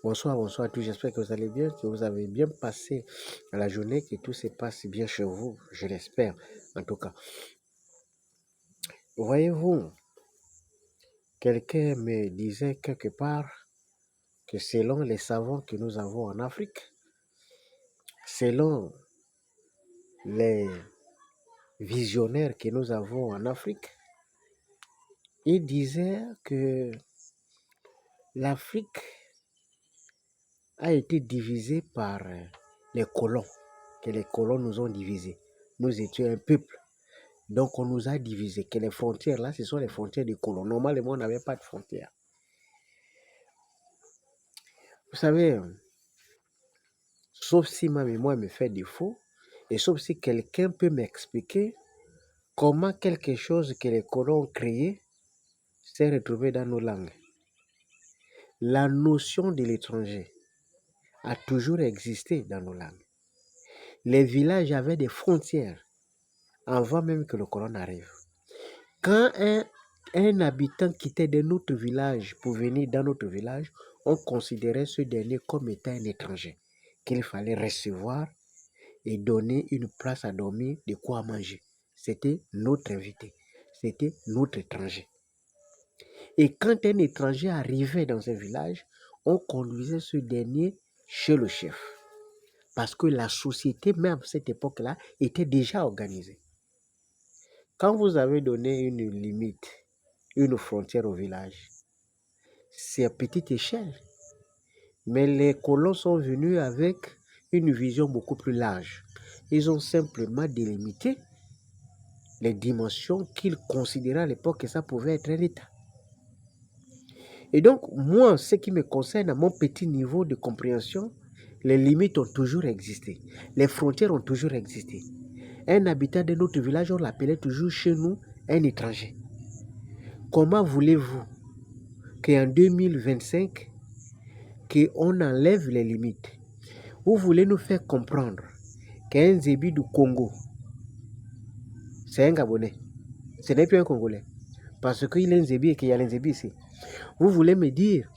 bonsoir à tous. J'espère que vous allez bien, que vous avez bien passé la journée, que tout se passe bien chez vous. Je l'espère, en tout cas. Voyez-vous, quelqu'un me disait quelque part que selon les savants que nous avons en Afrique, selon les visionnaires que nous avons en Afrique, il disait que l'Afrique a été divisée par les colons, que les colons nous ont divisés. Nous étions un peuple. Donc, on nous a divisés. Que les frontières, là, ce sont les frontières des colons. Normalement, on n'avait pas de frontières. Vous savez, sauf si ma mémoire me fait défaut, et sauf si quelqu'un peut m'expliquer comment quelque chose que les colons ont créé s'est retrouvé dans nos langues. La notion de l'étranger a toujours existé dans nos langues. Les villages avaient des frontières avant même que le colon arrive. Quand un habitant quittait de notre village pour venir dans notre village, on considérait ce dernier comme étant un étranger, qu'il fallait recevoir et donner une place à dormir, de quoi manger. C'était notre invité, c'était notre étranger. Et quand un étranger arrivait dans un village, on conduisait ce dernier chez le chef. Parce que la société, même à cette époque-là, était déjà organisée. Quand vous avez donné une limite, une frontière au village, c'est à petite échelle. Mais les colons sont venus avec une vision beaucoup plus large. Ils ont simplement délimité les dimensions qu'ils considéraient à l'époque que ça pouvait être un État. Et donc, moi, ce qui me concerne à mon petit niveau de compréhension, les limites ont toujours existé. Les frontières ont toujours existé. Un habitant de notre village, on l'appelait toujours chez nous un étranger. Comment voulez-vous qu'en 2025, qu'on enlève les limites? Vous voulez nous faire comprendre qu'un Zébi du Congo, c'est un Gabonais. Ce n'est plus un Congolais. Parce qu'il est un Zébi et qu'il y a un Zébi ici. Vous voulez me dire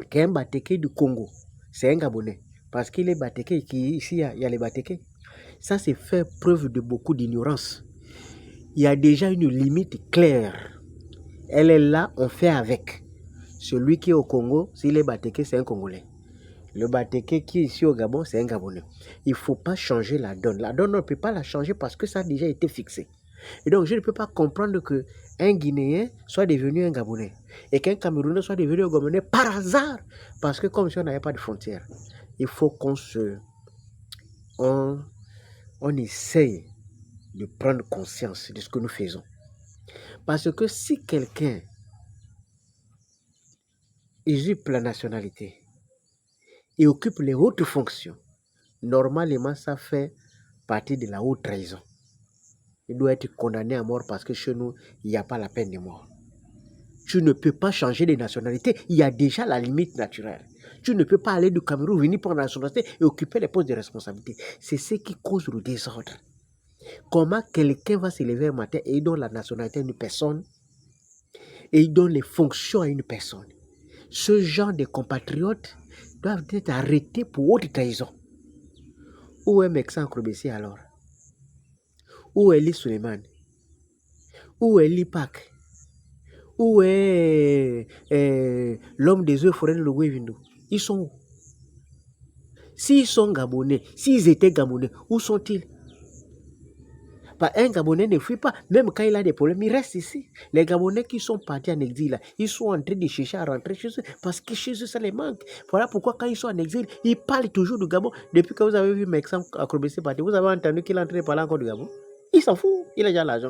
qu'un Bateke du Congo, c'est un Gabonais. Parce qu'il est Bateke et qu'ici, il y a les Bateke. Ça, c'est faire preuve de beaucoup d'ignorance. Il y a déjà une limite claire. Elle est là, on fait avec. Celui qui est au Congo, s'il est Bateke, c'est un Congolais. Le Bateke qui est ici au Gabon, c'est un Gabonais. Il ne faut pas changer la donne. La donne, on ne peut pas la changer parce que ça a déjà été fixé. Et donc, je ne peux pas comprendre qu'un Guinéen soit devenu un Gabonais et qu'un Camerounais soit devenu un Gabonais par hasard. Parce que comme si on n'avait pas de frontières, il faut qu'on essaye de prendre conscience de ce que nous faisons. Parce que si quelqu'un usurpe la nationalité et occupe les hautes fonctions, normalement, ça fait partie de la haute trahison. Il doit être condamné à mort parce que chez nous, il n'y a pas la peine de mort. Tu ne peux pas changer de nationalité. Il y a déjà la limite naturelle. Tu ne peux pas aller du Cameroun, venir prendre la nationalité et occuper les postes de responsabilité. C'est ce qui cause le désordre. Comment quelqu'un va se lever un matin et il donne la nationalité à une personne et il donne les fonctions à une personne? Ce genre de compatriotes doivent être arrêtés pour haute trahison. Où est Mexan Krobessi alors? Où est Lee Suleiman? Où est Lipak? Où est l'homme des œufs forêts de Logoué-Vindo? Ils sont où? S'ils sont Gabonais, s'ils étaient Gabonais, où sont-ils? Un Gabonais ne fuit pas, même quand il a des problèmes, il reste ici. Les Gabonais qui sont partis en exil, là, ils sont en train de chercher à rentrer chez eux parce que chez eux, ça les manque. Voilà pourquoi quand ils sont en exil, ils parlent toujours du Gabon. Depuis que vous avez vu Mexam Akrobessi partir, vous avez entendu qu'il est en train de parler encore du Gabon? Il s'en fout, il a déjà l'argent.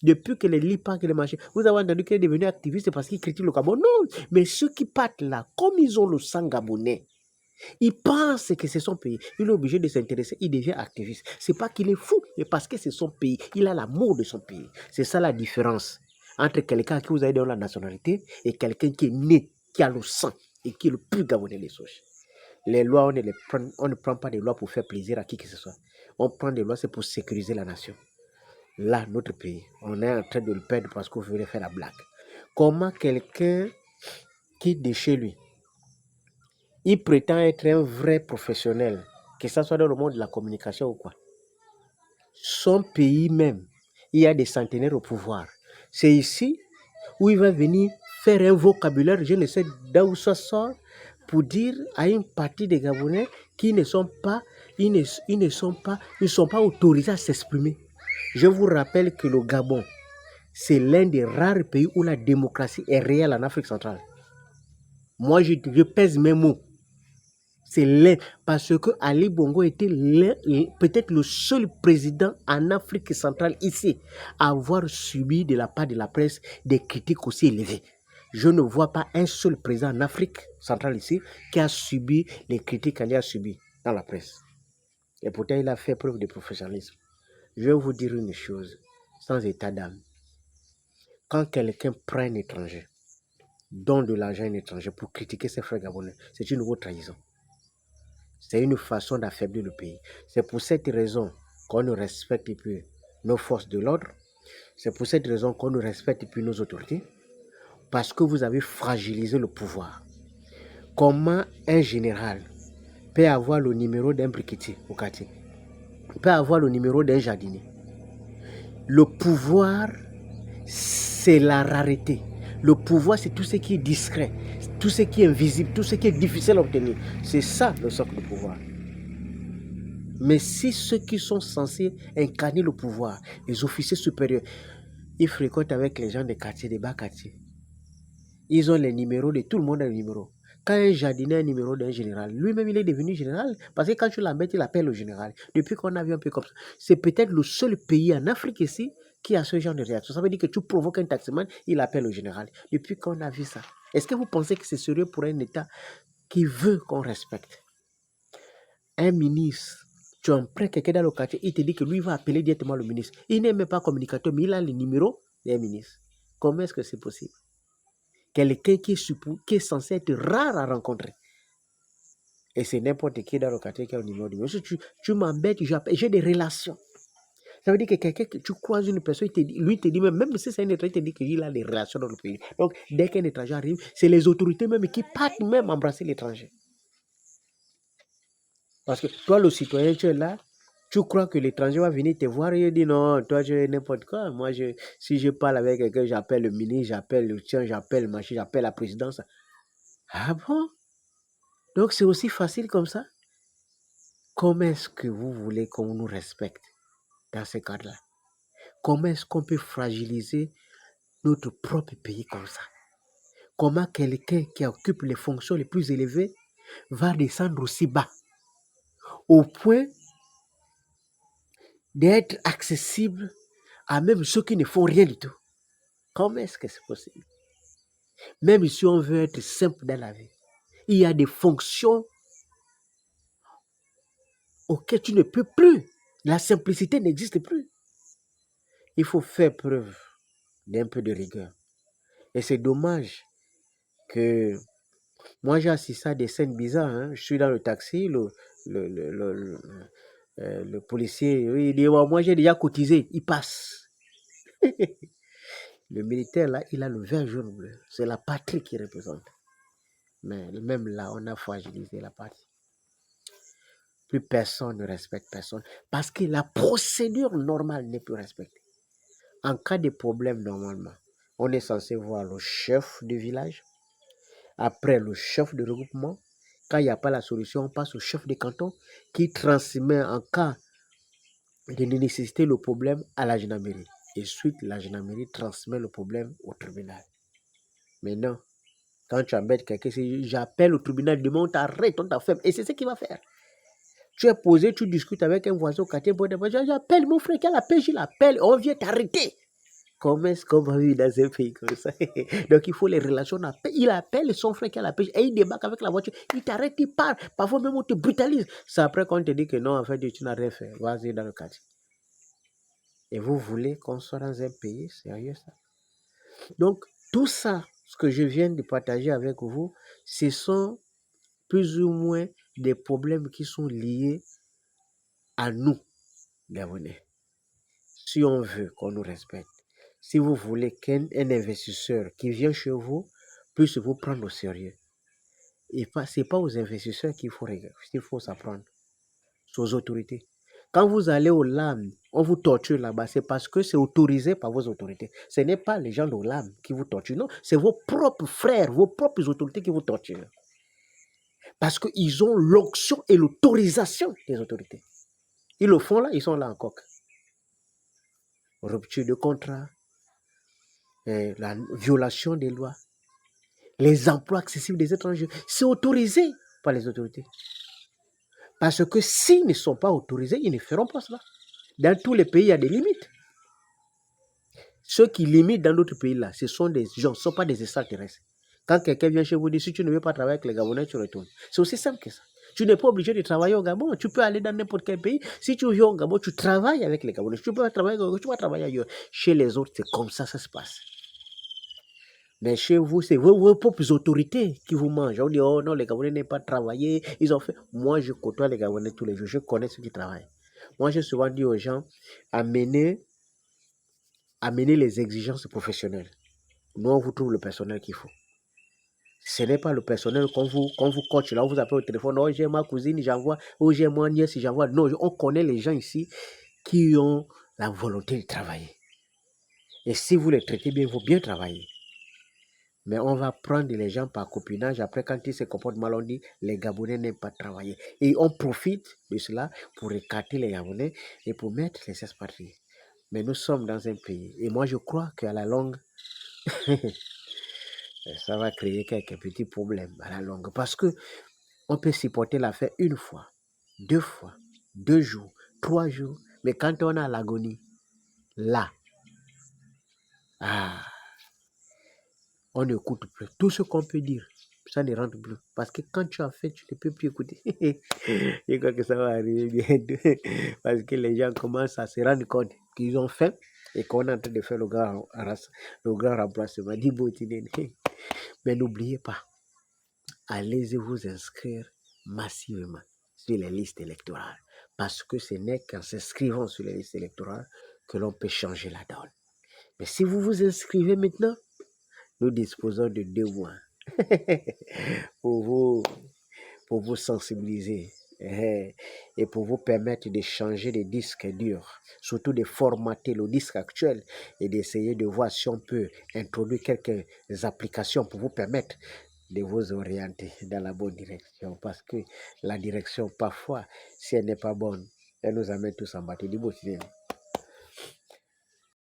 Depuis que les Lipak et les machins, vous avez entendu qu'il est devenu activiste parce qu'il critique le Gabon? Non, mais ceux qui partent là, comme ils ont le sang gabonais, ils pensent que c'est son pays. Il est obligé de s'intéresser, il devient activiste. C'est pas qu'il est fou, mais parce que c'est son pays. Il a l'amour de son pays. C'est ça la différence entre quelqu'un qui vous a donné la nationalité et quelqu'un qui est né, qui a le sang et qui est le plus gabonais des souches. Les lois, on ne prend pas des lois pour faire plaisir à qui que ce soit. On prend des lois, c'est pour sécuriser la nation. Là, notre pays, on est en train de le perdre parce qu'on voulait faire la blague. Comment quelqu'un quitte de chez lui Il prétend être un vrai professionnel, que ce soit dans le monde de la communication ou quoi. Son pays même, il y a des centenaires au pouvoir. C'est ici où il va venir faire un vocabulaire, je ne sais d'où ça sort, pour dire à une partie des Gabonais qui ne sont pas, ils ne sont pas autorisés à s'exprimer. Je vous rappelle que le Gabon, c'est l'un des rares pays où la démocratie est réelle en Afrique centrale. Moi, je pèse mes mots. C'est l'un, parce que Ali Bongo était peut-être le seul président en Afrique centrale ici à avoir subi de la part de la presse des critiques aussi élevées. Je ne vois pas un seul président en Afrique centrale ici qui a subi les critiques qu'Ali a subies dans la presse. Et pourtant, il a fait preuve de professionnalisme. Je vais vous dire une chose, sans état d'âme. Quand quelqu'un prend un étranger, donne de l'argent à un étranger pour critiquer ses frères gabonais, c'est une haute trahison. C'est une façon d'affaiblir le pays. C'est pour cette raison qu'on ne respecte plus nos forces de l'ordre. C'est pour cette raison qu'on ne respecte plus nos autorités. Parce que vous avez fragilisé le pouvoir. Comment un général peut avoir le numéro d'un briquetier au quartier, peut avoir le numéro d'un jardinier? Le pouvoir, c'est la rareté. Le pouvoir, c'est tout ce qui est discret, tout ce qui est invisible, tout ce qui est difficile à obtenir. C'est ça le socle du pouvoir. Mais si ceux qui sont censés incarner le pouvoir, les officiers supérieurs, ils fréquentent avec les gens des quartiers, des bas quartiers. Ils ont les numéros de tout le monde a le numéro. Quand un jardinier a un numéro d'un général, lui-même il est devenu général. Parce que quand tu l'embêtes, il appelle le général. Depuis qu'on a vu un peu comme ça. C'est peut-être le seul pays en Afrique ici qui a ce genre de réaction. Ça veut dire que tu provoques un taximan, il appelle le général. Depuis qu'on a vu ça. Est-ce que vous pensez que c'est sérieux pour un État qui veut qu'on respecte un ministre? Tu empruntes quelqu'un dans le quartier, il te dit que lui va appeler directement le ministre. Il n'est même pas communicateur, mais il a le numéro des ministres. Comment est-ce que c'est possible? Quelqu'un qui est censé être rare à rencontrer. Et c'est n'importe qui dans le quartier qui a le numéro du ministre. Tu m'embêtes, j'ai des relations. Ça veut dire que quelqu'un que tu croises une personne, lui te dit, même si c'est un étranger, il te dit qu'il a des relations dans le pays. Donc, dès qu'un étranger arrive, c'est les autorités même qui partent même embrasser l'étranger. Parce que toi, le citoyen, tu es là, tu crois que l'étranger va venir te voir et il dit non, toi, tu es n'importe quoi. Moi, si je parle avec quelqu'un, j'appelle le ministre, j'appelle le tien, j'appelle le machin, j'appelle la présidence. Ah bon? Donc, c'est aussi facile comme ça? Comment est-ce que vous voulez qu'on nous respecte dans ce cadre-là? Comment est-ce qu'on peut fragiliser notre propre pays comme ça? Comment quelqu'un qui occupe les fonctions les plus élevées va descendre aussi bas au point d'être accessible à même ceux qui ne font rien du tout? Comment est-ce que c'est possible? Même si on veut être simple dans la vie, il y a des fonctions auxquelles tu ne peux plus. La simplicité n'existe plus. Il faut faire preuve d'un peu de rigueur. Et c'est dommage que moi j'ai assisté à des scènes bizarres. Hein. Je suis dans le taxi, le policier, il dit moi j'ai déjà cotisé, il passe. Le militaire là, il a le vert jaune bleu. C'est la patrie qui représente. Mais même là, on a fragilisé la patrie. Plus personne ne respecte personne parce que la procédure normale n'est plus respectée. En cas de problème, normalement, on est censé voir le chef du village, après le chef de regroupement. Quand il n'y a pas la solution, on passe au chef de canton qui transmet en cas de nécessité le problème à la gendarmerie. Et suite, la gendarmerie transmet le problème au tribunal. Mais non, quand tu embêtes quelqu'un, j'appelle au tribunal, demain on t'arrête, on t'enferme. Et c'est ce qu'il va faire. Tu es posé, tu discutes avec un voisin au quartier, j'appelle mon frère qui a la pêche, il appelle, on vient t'arrêter. Comment est-ce qu'on va vivre dans un pays comme ça? Donc il faut les relations. Il appelle son frère qui a la pêche et il débarque avec la voiture. Il t'arrête, il part. Parfois même on te brutalise. C'est après qu'on te dit que non, en fait, tu n'as rien fait. Vas-y dans le quartier. Et vous voulez qu'on soit dans un pays sérieux, ça? Donc tout ça, ce que je viens de partager avec vous, ce sont plus ou moins des problèmes qui sont liés à nous, Gabonais. Si on veut qu'on nous respecte, si vous voulez qu'un investisseur qui vient chez vous puisse vous prendre au sérieux, Et ce n'est pas aux investisseurs qu'il faut s'apprendre, c'est aux autorités. Quand vous allez au LAM, on vous torture là-bas, c'est parce que c'est autorisé par vos autorités. Ce n'est pas les gens de LAM qui vous torturent, non, c'est vos propres frères, vos propres autorités qui vous torturent. Parce qu'ils ont l'onction et l'autorisation des autorités. Ils le font là, ils sont là encore. Rupture de contrat, la violation des lois, les emplois accessibles des étrangers, c'est autorisé par les autorités. Parce que s'ils ne sont pas autorisés, ils ne feront pas cela. Dans tous les pays, il y a des limites. Ceux qui limitent dans d'autres pays là, ce sont des gens, ce ne sont pas des extraterrestres. Quand quelqu'un vient chez vous dire, si tu ne veux pas travailler avec les Gabonais, tu retournes. C'est aussi simple que ça. Tu n'es pas obligé de travailler au Gabon. Tu peux aller dans n'importe quel pays. Si tu viens au Gabon, tu travailles avec les Gabonais. Tu peux pas travailler au Gabon, tu vas travailler ailleurs. Chez les autres, c'est comme ça se passe. Mais chez vous, c'est vos propres autorités qui vous mangent. On dit, oh non, les Gabonais n'aiment pas travailler. Ils ont fait. Moi, je côtoie les Gabonais tous les jours. Je connais ceux qui travaillent. Moi, j'ai souvent dit aux gens, amenez les exigences professionnelles. Nous, on vous trouve le personnel qu'il faut. Ce n'est pas le personnel qu'on vous coach là, on vous appelle au téléphone. Oh, j'ai ma cousine, j'envoie. Oh, j'ai mon nièce, j'envoie. Non, on connaît les gens ici qui ont la volonté de travailler. Et si vous les traitez bien, ils vont bien travailler. Mais on va prendre les gens par copinage. Après, quand ils se comportent mal, on dit les Gabonais n'aiment pas travailler. Et on profite de cela pour écarter les Gabonais et pour mettre les expatriés. Mais nous sommes dans un pays. Et moi, je crois qu'à la longue, ça va créer quelques petits problèmes à la longue. Parce que on peut supporter l'affaire une fois, 2 fois, 2 jours, 3 jours. Mais quand on a l'agonie, là, on n'écoute plus. Tout ce qu'on peut dire, ça ne rentre plus. Parce que quand tu as fait, tu ne peux plus écouter. Je crois que ça va arriver bientôt. Parce que les gens commencent à se rendre compte qu'ils ont fait et qu'on est en train de faire le grand remplacement. Mais n'oubliez pas, allez vous inscrire massivement sur les listes électorales. Parce que ce n'est qu'en s'inscrivant sur les listes électorales que l'on peut changer la donne. Mais si vous vous inscrivez maintenant, nous disposons de 2 mois pour vous sensibiliser et pour vous permettre de changer de disque dur, surtout de formater le disque actuel et d'essayer de voir si on peut introduire quelques applications pour vous permettre de vous orienter dans la bonne direction. Parce que la direction, parfois, si elle n'est pas bonne, elle nous amène tous en bas.